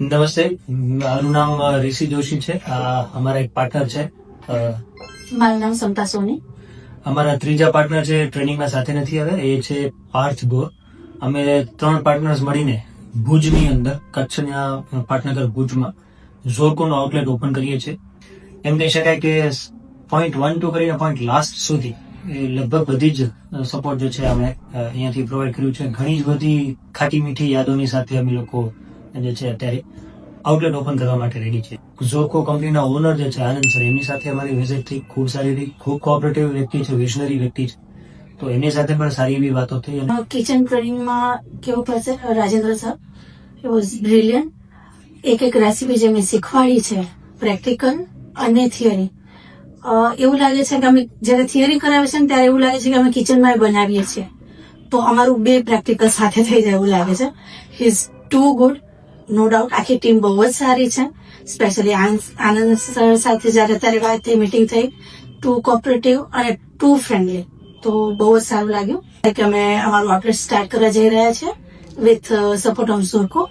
નમસ્તે, મારું નામ ઋષિ જોશી છે. અમારા એક પાર્ટનર છે. મારું નામ સમતા સોની. અમારા ત્રીજા પાર્ટનર છે, ટ્રેનિંગમાં સાથે નથી આવ્યા, એ છે પાર્થ ગોર. અમે 3 પાર્ટનર્સ મળીને ભુજની અંદર, કચ્છના પાટનગર ભુજમાં ઝોરકોનો આઉટલેટ ઓપન કરીએ છીએ. એમ કહી શકાય કે પોઈન્ટ 1 to કરીને પોઈન્ટ લાસ્ટ સુધી લગભગ બધી જ સપોર્ટ જે છે અમે અહીંયાથી પ્રોવાઈડ કર્યું છે. ઘણી જ બધી ખાટી મીઠી યાદોની સાથે અમે લોકો જે છે અત્યારે આઉટલેટ ઓપન કરવા માટે રેડી છે. ઝોકો કંપનીના ઓનર જે છે આનંદ સર, એમની સાથે અમારી વિઝિટ થઈ, ખૂબ સારી રહી. ખૂબ કોઓપરેટિવ વ્યક્તિ છે, વિઝનરી વ્યક્તિ છે, તો એમની સાથે પણ સારી એવી વાતો થઈ. અને કિચન ટ્રેનિંગમાં કેવું પડશે Rajendra sir, it was brilliant. એક રેસીપી જે મેં શીખવાડી છે, પ્રેક્ટિકલ અને થિયરી. એવું લાગે છે કે અમે જયારે થિયરી કરાવે છે ને ત્યારે એવું લાગે છે કે અમે કિચનમાં બનાવીએ છીએ, તો અમારું 2 પ્રેક્ટિકલ સાથે થઈ જાય એવું લાગે છે. He is too good, no doubt. આખી ટીમ બહુ જ સારી છે. સ્પેશિયલી આનંદ સર સાથે જયારે અત્યારે વાત થઈ, મીટિંગ થઈ, ટુ કોઓપરેટિવ અને ટુ ફ્રેન્ડલી, તો બહુ જ સારું લાગ્યું. કે અમે અમારું આઉટલેટ સ્ટાર્ટ કરવા જઈ રહ્યા છીએ વિથ સપોર્ટ ઓફ ઝોરકો.